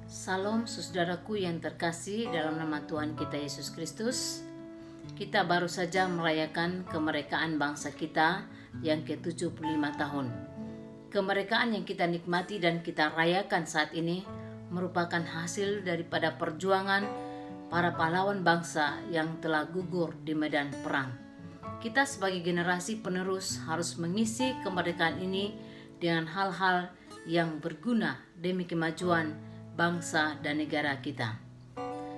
Salam saudaraku yang terkasih dalam nama Tuhan kita Yesus Kristus. Kita baru saja merayakan kemerdekaan bangsa kita yang ke-75 tahun. Kemerdekaan yang kita nikmati dan kita rayakan saat ini merupakan hasil daripada perjuangan para pahlawan bangsa yang telah gugur di medan perang. Kita sebagai generasi penerus harus mengisi kemerdekaan ini dengan hal-hal yang berguna demi kemajuan bangsa dan negara kita.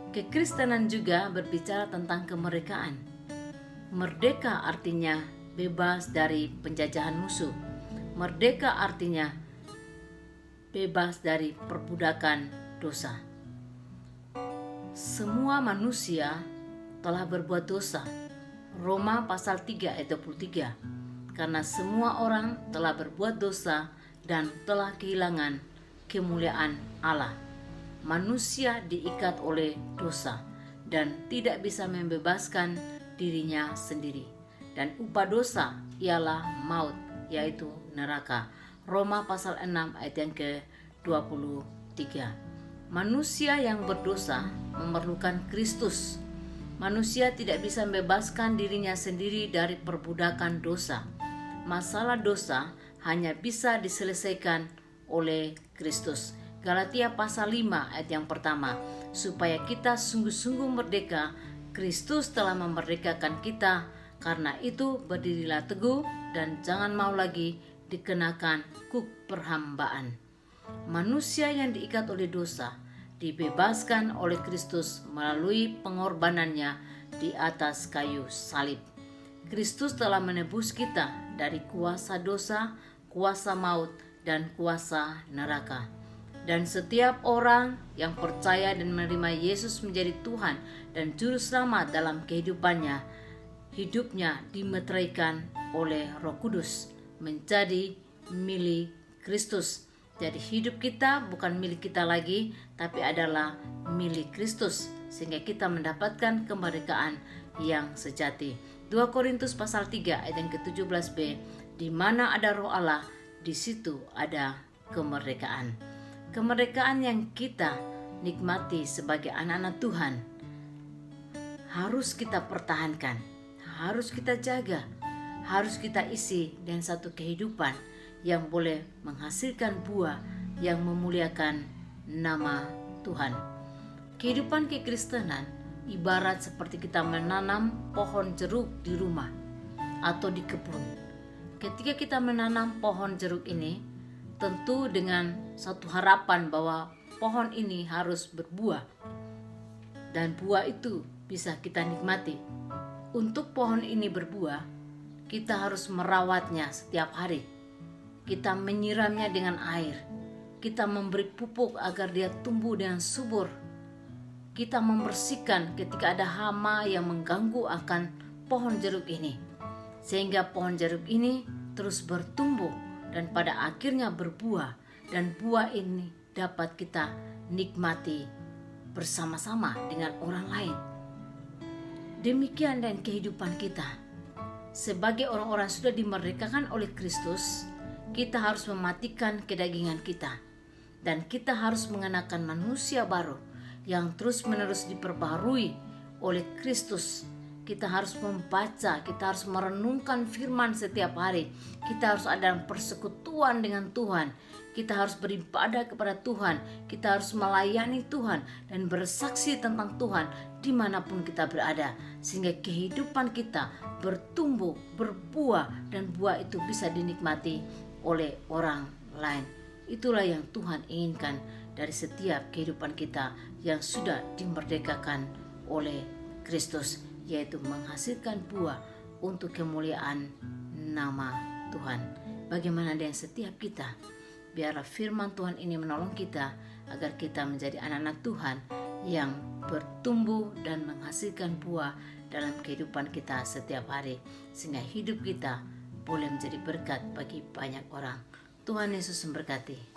Kekristenan juga berbicara tentang kemerdekaan. Merdeka artinya bebas dari penjajahan musuh. Merdeka artinya bebas dari perbudakan dosa. Semua manusia telah berbuat dosa. Roma pasal 3 ayat 23. Karena semua orang telah berbuat dosa dan telah kehilangan kemuliaan Allah. Manusia diikat oleh dosa dan tidak bisa membebaskan dirinya sendiri. Dan upah dosa ialah maut, yaitu neraka. Roma pasal 6 ayat yang ke-23. Manusia yang berdosa memerlukan Kristus. Manusia tidak bisa membebaskan dirinya sendiri dari perbudakan dosa. Masalah dosa hanya bisa diselesaikan oleh Kristus. Galatia pasal 5 ayat yang pertama. Supaya kita sungguh-sungguh merdeka, Kristus telah memerdekakan kita. Karena itu berdirilah teguh dan jangan mau lagi dikenakan kuk perhambaan. Manusia yang diikat oleh dosa dibebaskan oleh Kristus melalui pengorbanannya di atas kayu salib. Kristus telah menebus kita dari kuasa dosa, kuasa maut, dan kuasa neraka. Dan setiap orang yang percaya dan menerima Yesus menjadi Tuhan dan Juru Selamat dalam kehidupannya, hidupnya dimeteraikan oleh Roh Kudus menjadi milik Kristus. Jadi hidup kita bukan milik kita lagi, tapi adalah milik Kristus, sehingga kita mendapatkan kemerdekaan yang sejati. 2 Korintus pasal 3 ayat yang ke-17b, di mana ada Roh Allah, di situ ada kemerdekaan. Kemerdekaan yang kita nikmati sebagai anak-anak Tuhan harus kita pertahankan, harus kita jaga, harus kita isi dengan satu kehidupan yang boleh menghasilkan buah yang memuliakan nama Tuhan. Kehidupan kekristenan ibarat seperti kita menanam pohon jeruk di rumah atau di kebun. Ketika kita menanam pohon jeruk ini, tentu dengan satu harapan bahwa pohon ini harus berbuah dan buah itu bisa kita nikmati. Untuk pohon ini berbuah, kita harus merawatnya setiap hari. Kita menyiramnya dengan air. Kita memberi pupuk agar dia tumbuh dengan subur. Kita membersihkan ketika ada hama yang mengganggu akan pohon jeruk ini. Sehingga pohon jeruk ini terus bertumbuh dan pada akhirnya berbuah. Dan buah ini dapat kita nikmati bersama-sama dengan orang lain. Demikian dan kehidupan kita. Sebagai orang-orang sudah dimerdekakan oleh Kristus, kita harus mematikan kedagingan kita. Dan kita harus mengenakan manusia baru yang terus-menerus diperbaharui oleh Kristus. Kita harus membaca, kita harus merenungkan firman setiap hari. Kita harus ada persekutuan dengan Tuhan. Kita harus beribadah kepada Tuhan. Kita harus melayani Tuhan dan bersaksi tentang Tuhan dimanapun kita berada. Sehingga kehidupan kita bertumbuh, berbuah, dan buah itu bisa dinikmati oleh orang lain. Itulah yang Tuhan inginkan dari setiap kehidupan kita yang sudah dimerdekakan oleh Kristus, yaitu menghasilkan buah untuk kemuliaan nama Tuhan. Bagaimana dengan setiap kita? Biarlah firman Tuhan ini menolong kita agar kita menjadi anak-anak Tuhan yang bertumbuh dan menghasilkan buah dalam kehidupan kita setiap hari, sehingga hidup kita boleh menjadi berkat bagi banyak orang. Tuhan Yesus memberkati.